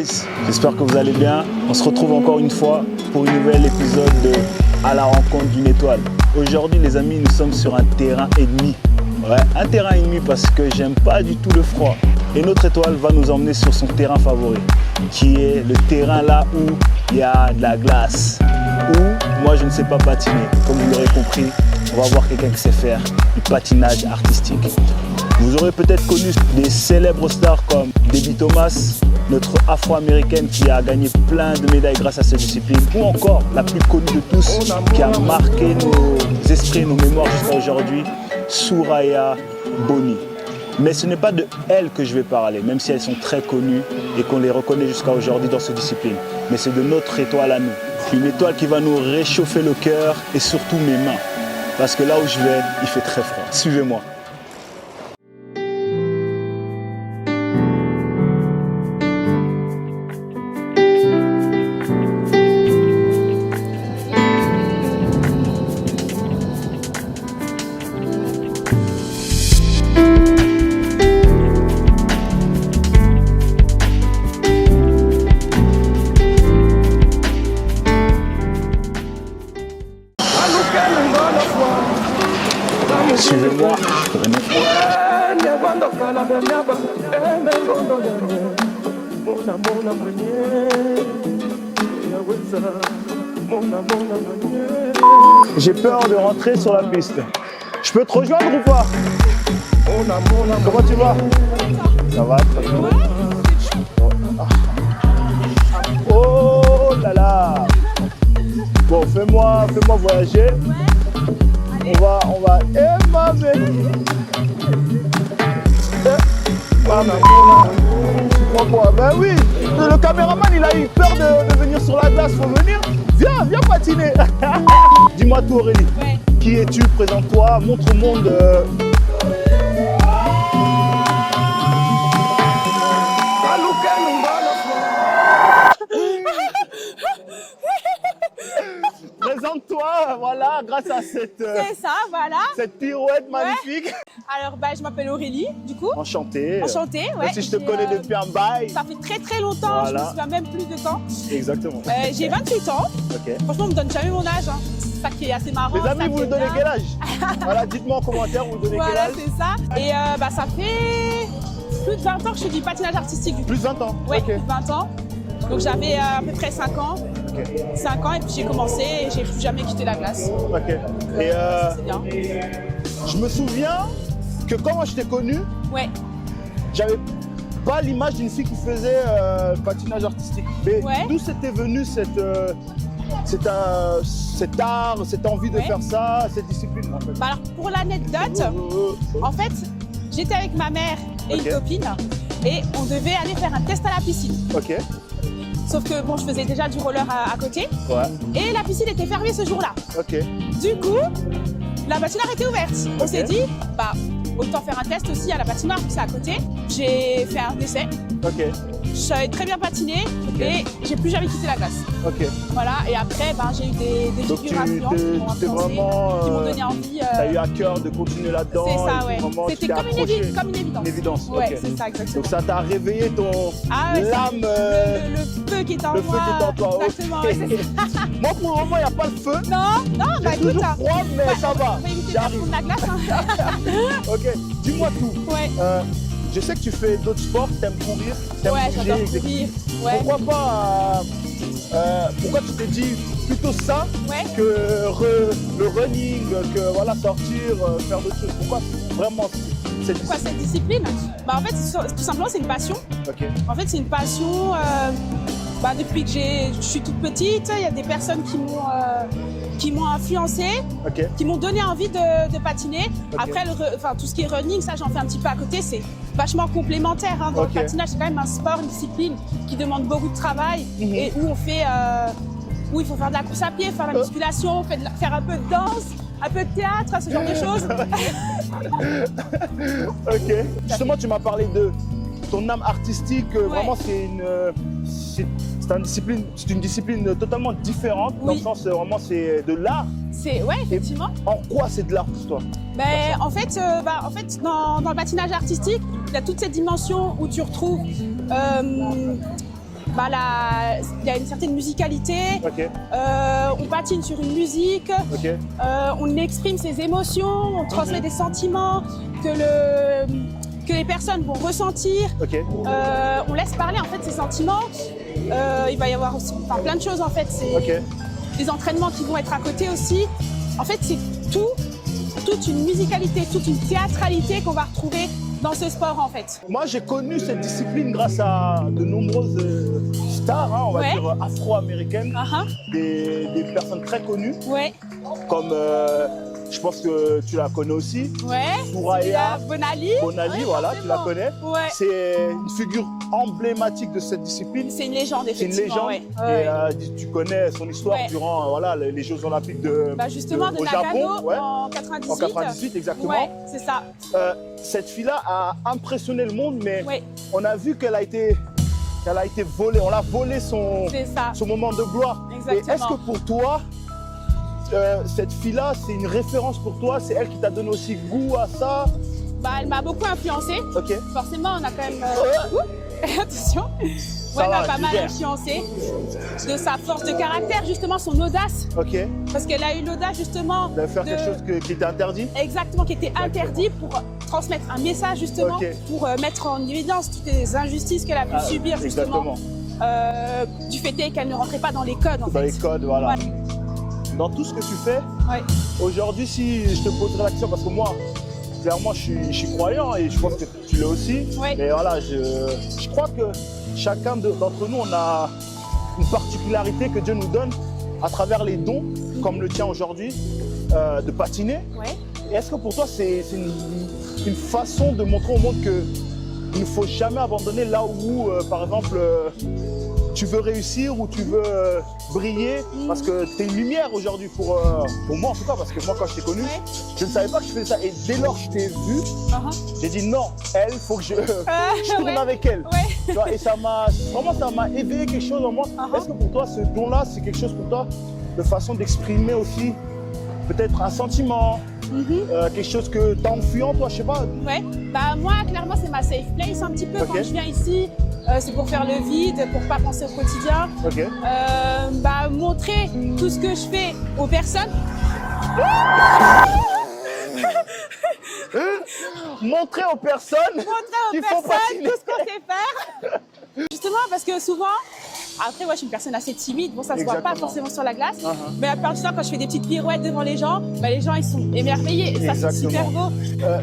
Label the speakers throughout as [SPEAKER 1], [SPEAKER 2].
[SPEAKER 1] guys, j'espère que vous allez bien. On se retrouve encore une fois pour un nouvel épisode de À la rencontre d'une étoile. Aujourd'hui les amis, nous sommes sur un terrain ennemi. Ouais, un terrain ennemi parce que j'aime pas du tout le froid. Et notre étoile va nous emmener sur son terrain favori, qui est le terrain là où il y a de la glace. Où moi je ne sais pas patiner. Comme vous l'aurez compris, on va voir quelqu'un qui sait faire du patinage artistique. Vous aurez peut-être connu des célèbres stars comme Debbie Thomas, notre afro-américaine qui a gagné plein de médailles grâce à cette discipline, ou encore la plus connue de tous qui a marqué nos esprits et nos mémoires jusqu'à aujourd'hui, Soraya Bonny. Mais ce n'est pas de elles que je vais parler, même si elles sont très connues et qu'on les reconnaît jusqu'à aujourd'hui dans cette discipline. Mais c'est de notre étoile à nous. Une étoile qui va nous réchauffer le cœur et surtout mes mains. Parce que là où je vais, il fait très froid. Suivez-moi. Suivez-moi. J'ai peur de rentrer sur la piste. Je peux te rejoindre ou pas? Comment tu vas? Ça va très bien. Oh là là. Bon, fais-moi voyager. On va. Eh ma belle. Tu crois quoi? Ben oui. Le caméraman il a eu peur de venir sur la glace. Faut venir. Viens patiner. Dis-moi tout Aurélie. Ouais. Qui es-tu? Présente-toi. Montre au monde. Présente-toi, voilà, grâce à cette pirouette magnifique.
[SPEAKER 2] Ouais. Alors, je m'appelle Aurélie, du coup.
[SPEAKER 1] Enchantée.
[SPEAKER 2] Enchantée, ouais.
[SPEAKER 1] Même si je te connais depuis un bail.
[SPEAKER 2] Ça fait très longtemps, voilà. Je me souviens même plus de temps.
[SPEAKER 1] Exactement.
[SPEAKER 2] J'ai 28 ans.
[SPEAKER 1] Okay.
[SPEAKER 2] Franchement, on me donne jamais mon âge. Hein. C'est ça qui est assez marrant.
[SPEAKER 1] Les amis, vous me donnez quel âge? Voilà, dites-moi en commentaire, vous me donnez quel âge?
[SPEAKER 2] Voilà, c'est ça. Et ça fait plus de 20 ans que je fais du patinage artistique. Du coup.
[SPEAKER 1] Plus de 20 ans?
[SPEAKER 2] Oui, okay. Plus de 20 ans. Donc j'avais à peu près 5 ans. Okay. 5 ans et puis j'ai commencé et j'ai plus jamais quitté la glace.
[SPEAKER 1] Ok. Et c'est bien. Je me souviens que quand je t'ai connu, ouais. J'avais pas l'image d'une fille qui faisait patinage artistique. Mais ouais. D'où c'était venu cet art, cette envie de ouais. Faire ça, cette discipline en fait? Alors
[SPEAKER 2] pour l'anecdote, en fait, j'étais avec ma mère et okay. Une copine et on devait aller faire un test à la piscine. Ok. Sauf que bon, je faisais déjà du roller à côté. Ouais. Et la piscine était fermée ce jour-là. Ok. Du coup, la patinoire était ouverte. Okay. On s'est dit, autant faire un test aussi à la patinoire, c'est à côté. J'ai fait un essai. Ok. Je savais très bien patiner et j'ai plus jamais quitté la glace. Ok. Voilà, et après, j'ai eu des figurations qui m'ont donné envie. Tu as
[SPEAKER 1] eu à cœur de continuer là-dedans.
[SPEAKER 2] C'est ça, ouais. C'était comme une évidence. Une évidence. Ouais, okay. C'est ça, exactement.
[SPEAKER 1] Donc ça t'a réveillé l'âme.
[SPEAKER 2] Le feu qui est en moi.
[SPEAKER 1] Le feu qui est en toi.
[SPEAKER 2] Exactement. Okay.
[SPEAKER 1] Moi, pour le moment, il n'y a pas le feu.
[SPEAKER 2] Non,
[SPEAKER 1] j'ai toujours froid, mais ça va.
[SPEAKER 2] On va éviter de fondre la glace.
[SPEAKER 1] Ok, dis-moi tout. Ouais. Je sais que tu fais d'autres sports, t'aimes courir, t'aimes bouger,
[SPEAKER 2] j'adore courir. Ouais.
[SPEAKER 1] Pourquoi pas pourquoi tu t'es dit plutôt ça que le running, que voilà, sortir, faire d'autres choses? Pourquoi vraiment
[SPEAKER 2] cette discipline? En fait, tout simplement, c'est une passion. Okay. En fait, c'est une passion. Depuis que je suis toute petite, il y a des personnes qui m'ont influencée, okay. Qui m'ont donné envie de patiner. Okay. Après, tout ce qui est running, ça j'en fais un petit peu à côté, c'est vachement complémentaire. Hein, dans okay. Le patinage, c'est quand même un sport, une discipline qui demande beaucoup de travail et où on fait, où il faut faire de la course à pied, faire de la musculation, faire un peu de danse, un peu de théâtre, ce genre de choses.
[SPEAKER 1] Ok. Justement, tu m'as parlé de ton âme artistique. Vraiment, c'est une discipline totalement différente, dans le sens vraiment c'est de l'art.
[SPEAKER 2] Ouais, effectivement.
[SPEAKER 1] Et en quoi c'est de l'art pour toi?
[SPEAKER 2] En fait, dans le patinage artistique, il y a toute cette dimension où tu retrouves bah, il y a une certaine musicalité. On patine sur une musique. On exprime ses émotions, on transmet des sentiments que les personnes vont ressentir. On laisse parler en fait ces sentiments. Il va y avoir aussi plein de choses en fait. C'est des entraînements qui vont être à côté aussi. En fait, c'est toute une musicalité, toute une théâtralité qu'on va retrouver dans ce sport en fait.
[SPEAKER 1] Moi j'ai connu cette discipline grâce à de nombreuses stars, hein, on va dire afro-américaines, des personnes très connues, comme je pense que tu la connais aussi, Soraya
[SPEAKER 2] Bonali,
[SPEAKER 1] voilà, tu la connais. C'est une figure emblématique de cette discipline.
[SPEAKER 2] C'est une légende, effectivement.
[SPEAKER 1] C'est une légende. Et tu connais son histoire durant les Jeux Olympiques de
[SPEAKER 2] justement, de Nagano en 98.
[SPEAKER 1] En 98, exactement.
[SPEAKER 2] C'est ça.
[SPEAKER 1] Cette fille-là a impressionné le monde, mais on a vu qu'elle a été volée. On l'a volé son moment de gloire. Et est-ce que pour toi, cette fille-là, c'est une référence pour toi? C'est elle qui t'a donné aussi goût à ça?
[SPEAKER 2] Bah, elle m'a beaucoup influencée. Forcément, on a quand même... attention.
[SPEAKER 1] Elle m'a
[SPEAKER 2] pas mal influencé de sa force de caractère, justement, son audace. Parce qu'elle a eu l'audace, justement... De
[SPEAKER 1] faire quelque chose qui était interdit?
[SPEAKER 2] Exactement, qui était interdit pour transmettre un message, justement, pour mettre en évidence toutes les injustices qu'elle a pu subir, justement. Du fait qu'elle ne rentrait pas dans les codes, en fait.
[SPEAKER 1] Dans les codes, voilà. Dans tout ce que tu fais, aujourd'hui, si je te poserais la question, parce que moi, clairement, je suis croyant et je pense que tu l'es aussi. Mais voilà, je crois que chacun d'entre nous, on a une particularité que Dieu nous donne à travers les dons, comme le tien aujourd'hui, de patiner. Et est-ce que pour toi, c'est une façon de montrer au monde qu'il ne faut jamais abandonner là où, par exemple, tu veux réussir ou tu veux briller, parce que tu es une lumière aujourd'hui pour moi en tout cas, parce que moi quand je t'ai connu, je ne savais pas que je faisais ça. Et dès lors que je t'ai vu, j'ai dit non, elle, il faut que je tourne avec elle. Tu vois, et ça m'a éveillé quelque chose en moi. Est-ce que pour toi, ce don-là, c'est quelque chose pour toi, de façon d'exprimer aussi peut-être un sentiment, quelque chose que tu as enfui en toi, je sais pas?
[SPEAKER 2] Bah moi, clairement, c'est ma safe place un petit peu quand je viens ici. C'est pour faire le vide, pour pas penser au quotidien. Bah, montrer tout ce que je fais aux personnes.
[SPEAKER 1] Montrer aux personnes
[SPEAKER 2] tout ce qu'on sait faire. Justement, parce que souvent, après, moi, je suis une personne assez timide. Bon, ça se voit pas forcément sur la glace. Mais à part du temps, quand je fais des petites pirouettes devant les gens, bah, les gens, ils sont émerveillés. Et ça, c'est super beau.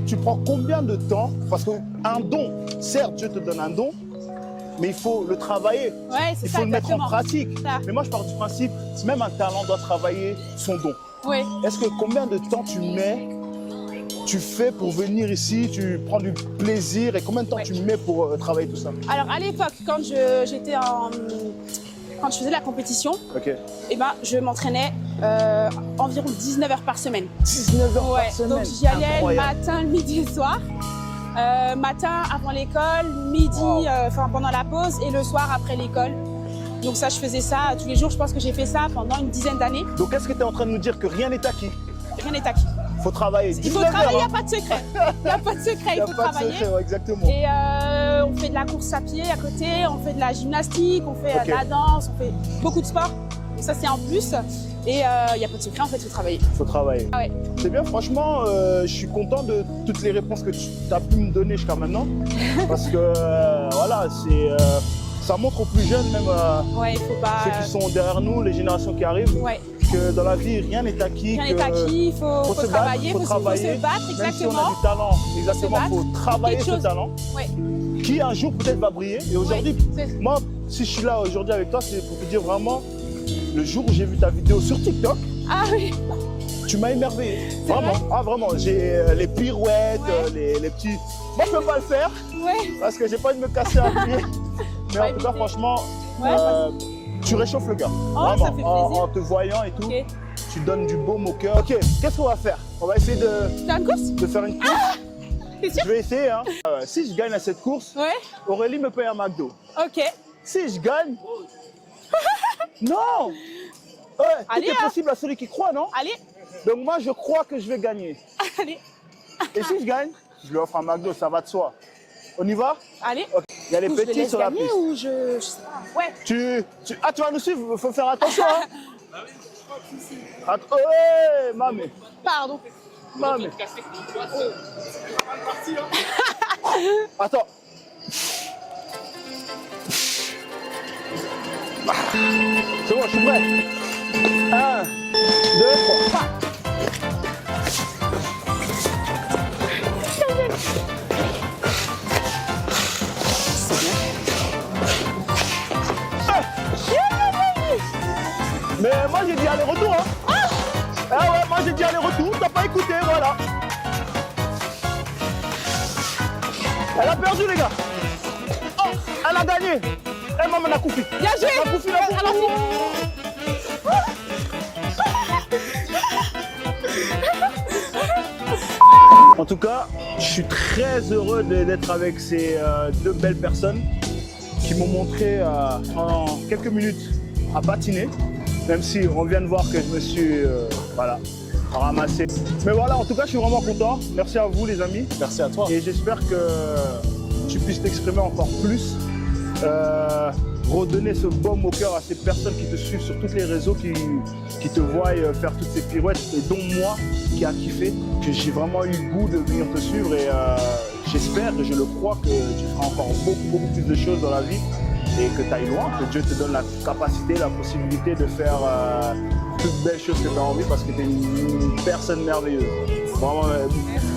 [SPEAKER 1] Tu prends combien de temps? Parce qu'un don, certes, Dieu te donne un don, mais il faut le travailler. Il faut le mettre en pratique. Mais moi, je pars du principe, même un talent doit travailler son don. Est-ce que combien de temps tu fais pour venir ici, tu prends du plaisir et combien de temps tu mets pour travailler tout ça? Alors
[SPEAKER 2] à l'époque, quand je faisais la compétition, et ben, je m'entraînais environ 19 heures par semaine.
[SPEAKER 1] 19 heures par semaine.
[SPEAKER 2] Donc j'y allais le matin, le midi et le soir. Matin avant l'école, midi pendant la pause et le soir après l'école. Donc ça, je faisais ça tous les jours. Je pense que j'ai fait ça pendant une dizaine d'années.
[SPEAKER 1] Donc est-ce que tu es en train de nous dire que rien n'est acquis?
[SPEAKER 2] Rien n'est acquis.
[SPEAKER 1] Il faut travailler.
[SPEAKER 2] Il faut travailler, il n'y a pas de secret. Il n'y a pas de secret, il faut travailler.
[SPEAKER 1] Exactement.
[SPEAKER 2] Et on fait de la course à pied à côté, on fait de la gymnastique, on fait de la danse, on fait beaucoup de sport. Donc ça, c'est en plus. Et il n'y a pas de secret, en fait, il faut travailler.
[SPEAKER 1] Il faut travailler. C'est bien, franchement, je suis content de toutes les réponses que tu as pu me donner jusqu'à maintenant. Parce que, voilà, ça montre aux plus jeunes, même ceux qui sont derrière nous, les générations qui arrivent, que dans la vie, rien n'est acquis.
[SPEAKER 2] Rien n'est acquis, il faut travailler, il faut se battre, exactement.
[SPEAKER 1] Même si on a du talent, exactement, il faut travailler ce talent. Qui un jour peut-être va briller. Et aujourd'hui, moi, si je suis là aujourd'hui avec toi, c'est pour te dire vraiment, le jour où j'ai vu ta vidéo sur TikTok, tu m'as émerveillé. Vraiment, vraiment. J'ai les pirouettes, les petits... Moi, je peux pas le faire parce que j'ai pas envie de me casser un pied. Mais en tout cas, franchement, tu réchauffes le gars. Vraiment,
[SPEAKER 2] ça fait plaisir.
[SPEAKER 1] En te voyant et tout, tu donnes du baume au cœur. Ok, qu'est-ce qu'on va faire? On va essayer de faire une course. Je vais essayer. Hein. Si je gagne à cette course, Aurélie me paye un McDo. Si je gagne... Non! Tout est possible à celui qui croit, non? Donc moi, je crois que je vais gagner. Et si je gagne, je lui offre un McDo, ça va de soi. On y va?
[SPEAKER 2] Allez.
[SPEAKER 1] Il y a les petits sur la piste.
[SPEAKER 2] Ou je sais pas. Ouais.
[SPEAKER 1] Tu vas nous suivre, il faut faire attention. Hein. Ouais, mamé.
[SPEAKER 2] Pardon.
[SPEAKER 1] Mamé. Attends. C'est bon, je suis prêt. 1, 2, 3. Mais moi j'ai dit aller-retour hein. Ah ouais, moi j'ai dit aller-retour, t'as pas écouté, voilà. Elle a perdu les gars. Oh, elle a gagné. Eh maman, elle a coupé.
[SPEAKER 2] Bien joué.
[SPEAKER 1] Elle a coupé la En tout cas, je suis très heureux d'être avec ces deux belles personnes qui m'ont montré en quelques minutes à patiner. Même si on vient de voir que je me suis ramassé. Mais voilà, en tout cas, je suis vraiment content. Merci à vous, les amis.
[SPEAKER 3] Merci à toi.
[SPEAKER 1] Et j'espère que tu puisses t'exprimer encore plus. Redonner ce baume au cœur à ces personnes qui te suivent sur tous les réseaux, qui te voient faire toutes ces pirouettes, et dont moi, qui a kiffé, que j'ai vraiment eu le goût de venir te suivre. Et j'espère et je le crois que tu feras encore beaucoup plus de choses dans la vie. Et que tu ailles loin, que Dieu te donne la capacité, la possibilité de faire toutes belles choses que tu as envie parce que tu es une personne merveilleuse. Vraiment,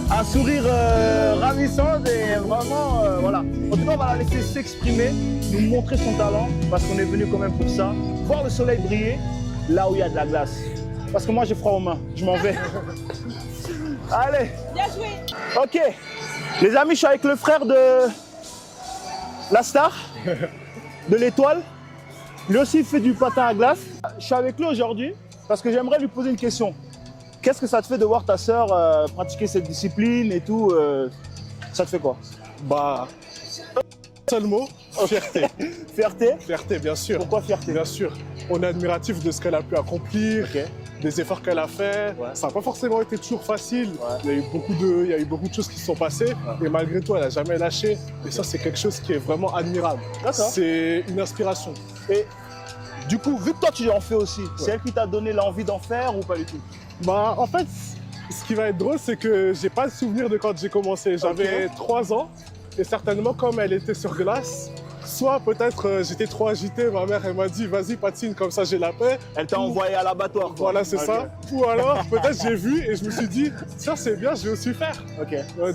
[SPEAKER 1] un sourire ravissant et vraiment, voilà. En tout cas, on va la laisser s'exprimer, nous montrer son talent parce qu'on est venu quand même pour ça. Voir le soleil briller là où il y a de la glace. Parce que moi, j'ai froid aux mains, je m'en vais. Allez.
[SPEAKER 2] Bien joué.
[SPEAKER 1] Ok. Les amis, je suis avec le frère de la star. De l'étoile. Lui aussi fait du patin à glace. Je suis avec lui aujourd'hui parce que j'aimerais lui poser une question. Qu'est-ce que ça te fait de voir ta sœur pratiquer cette discipline et tout Ça te fait quoi?
[SPEAKER 3] Bah, seul mot, fierté.
[SPEAKER 1] Fierté?
[SPEAKER 3] Fierté, bien sûr.
[SPEAKER 1] Pourquoi fierté?
[SPEAKER 3] Bien sûr. On est admiratif de ce qu'elle a pu accomplir, des efforts qu'elle a fait.
[SPEAKER 1] Ouais.
[SPEAKER 3] Ça n'a pas forcément été toujours facile.
[SPEAKER 1] Ouais.
[SPEAKER 3] Il y a eu beaucoup de choses qui se sont passées. Et malgré tout, elle n'a jamais lâché. Et ça, c'est quelque chose qui est vraiment admirable. C'est une inspiration.
[SPEAKER 1] Et du coup, vu que toi, tu en fais aussi, c'est elle qui t'a donné l'envie d'en faire ou pas du tout?
[SPEAKER 3] Bah, en fait, ce qui va être drôle, c'est que j'ai pas le souvenir de quand j'ai commencé. J'avais 3 ans. Et certainement, comme elle était sur glace, soit peut-être j'étais trop agité, ma mère elle m'a dit vas-y patine comme ça j'ai la paix.
[SPEAKER 1] Elle t'a envoyé à l'abattoir.
[SPEAKER 3] Voilà c'est ça. Ou alors peut-être j'ai vu et je me suis dit ça c'est bien, je vais aussi faire.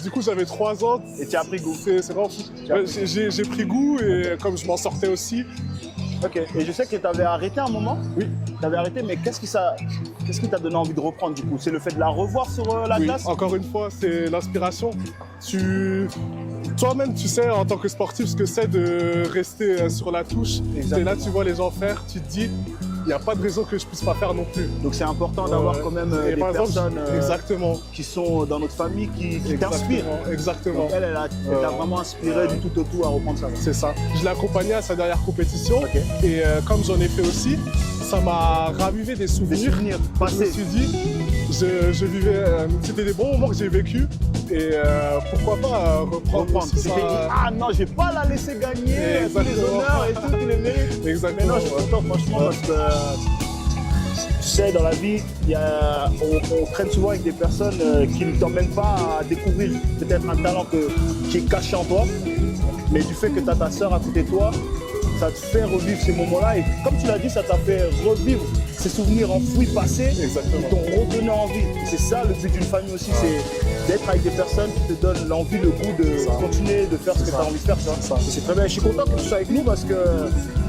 [SPEAKER 3] Du coup j'avais 3 ans.
[SPEAKER 1] Et tu as pris goût.
[SPEAKER 3] C'est vraiment fou. J'ai pris goût et comme je m'en sortais aussi.
[SPEAKER 1] Ok. Et je sais que tu avais arrêté un moment.
[SPEAKER 3] Oui.
[SPEAKER 1] Tu avais arrêté, mais qu'est-ce qui t'a donné envie de reprendre du coup? C'est le fait de la revoir sur la glace?
[SPEAKER 3] Encore une fois, c'est l'inspiration. Toi-même, tu sais, en tant que sportif, ce que c'est de rester sur la touche. Et là, tu vois les gens faire, tu te dis, il n'y a pas de raison que je ne puisse pas faire non plus.
[SPEAKER 1] Donc c'est important d'avoir quand même des personnes qui sont dans notre famille, qui t'inspirent.
[SPEAKER 3] Exactement.
[SPEAKER 1] Donc elle t'a vraiment inspiré du tout au tout à reprendre ça.
[SPEAKER 3] C'est ça. Je l'ai accompagnée à sa dernière compétition. Et comme j'en ai fait aussi, ça m'a ravivé des souvenirs.
[SPEAKER 1] Passés.
[SPEAKER 3] Je me suis dit, je vivais, c'était des bons moments que j'ai vécu. Et pourquoi pas reprendre aussi ça.
[SPEAKER 1] Tu t'es dit, ah non, je vais pas la laisser gagner tous les honneurs et tous les mérites.
[SPEAKER 3] Exactement.
[SPEAKER 1] Mais non, je suis content franchement parce que tu sais, dans la vie, on traîne souvent avec des personnes qui ne t'emmènent pas à découvrir peut-être un talent qui est caché en toi. Mais du fait que tu as ta sœur à côté de toi, ça te fait revivre ces moments-là. Et comme tu l'as dit, ça t'a fait revivre ces souvenirs enfouis passés.
[SPEAKER 3] Exactement.
[SPEAKER 1] Qui t'ont redonné envie. Et c'est ça le but d'une famille aussi, c'est d'être avec des personnes qui te donnent l'envie, le goût de continuer de faire ce que tu as envie de faire. C'est très bien. Et je suis content que tu sois avec nous parce que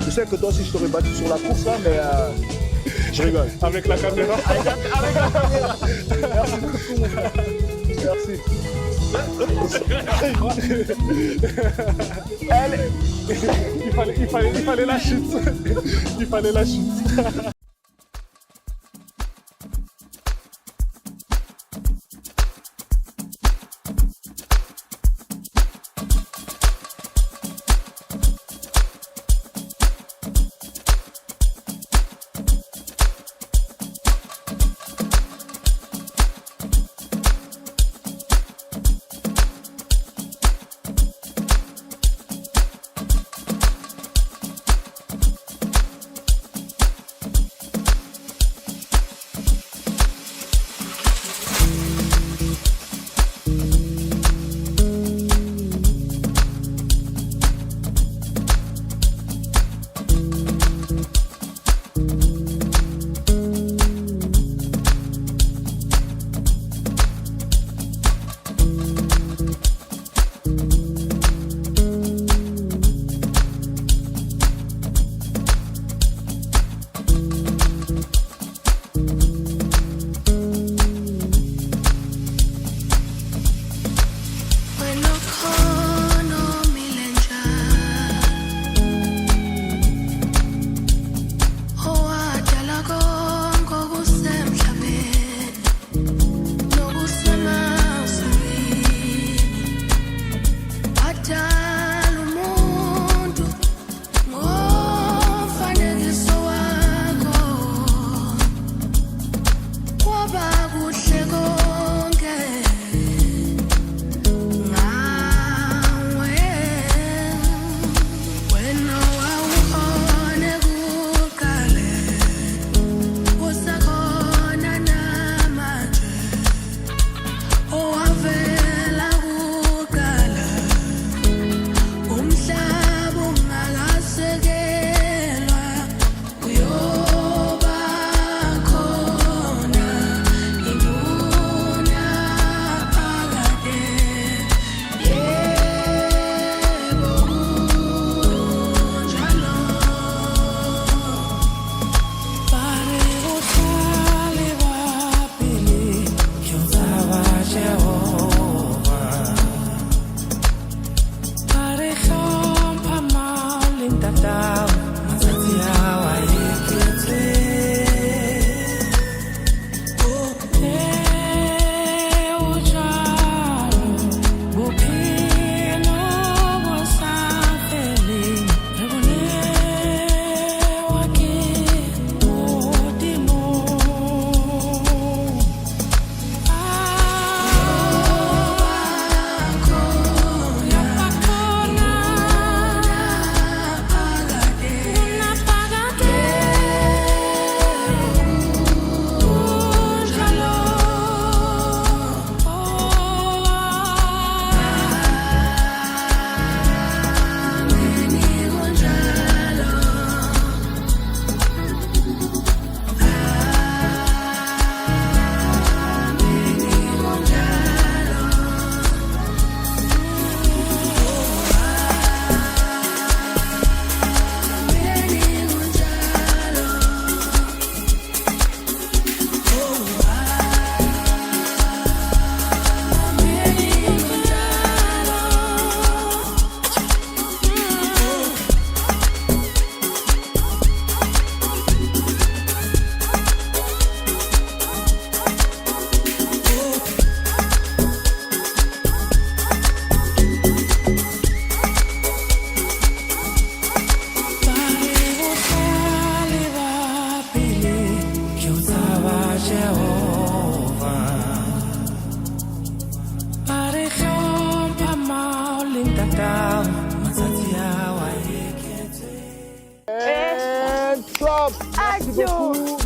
[SPEAKER 1] je sais que toi aussi je t'aurais battu sur la course là, mais je rigole.
[SPEAKER 3] Avec la caméra.
[SPEAKER 1] Avec la caméra. Merci beaucoup mon frère. Merci.
[SPEAKER 3] Il fallait la chute. Il fallait la chute.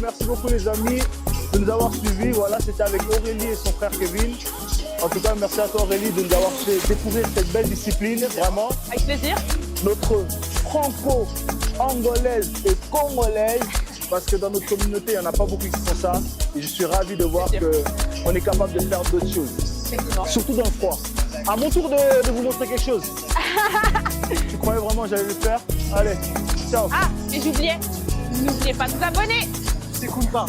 [SPEAKER 1] Merci beaucoup les amis de nous avoir suivis. Voilà, c'était avec Aurélie et son frère Kevin. En tout cas, merci à toi Aurélie de nous avoir fait découvrir cette belle discipline, vraiment.
[SPEAKER 2] Avec plaisir.
[SPEAKER 1] Notre franco-angolaise et congolaise, parce que dans notre communauté, il n'y en a pas beaucoup qui font ça. Et je suis ravi de voir qu'on est capable de faire d'autres choses. Surtout dans le froid. À mon tour de vous montrer quelque chose. Tu croyais vraiment que j'allais le faire? Allez, ciao.
[SPEAKER 2] Ah, et j'oubliais. N'oubliez pas de vous abonner.
[SPEAKER 1] C'est cool pas.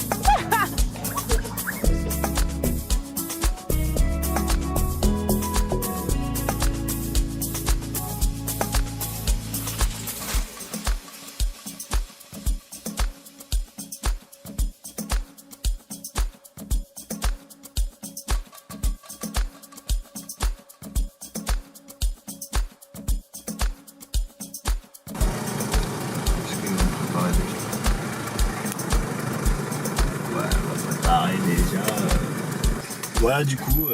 [SPEAKER 1] Voilà, du coup,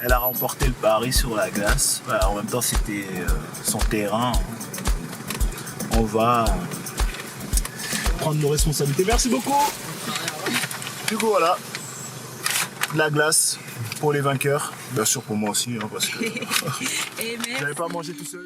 [SPEAKER 1] elle a remporté le pari sur la glace. Voilà, en même temps, c'était son terrain. On va prendre nos responsabilités. Merci beaucoup. Du coup, voilà, de la glace pour les vainqueurs. Bien sûr pour moi aussi, hein, parce que j'avais pas mangé tout seul.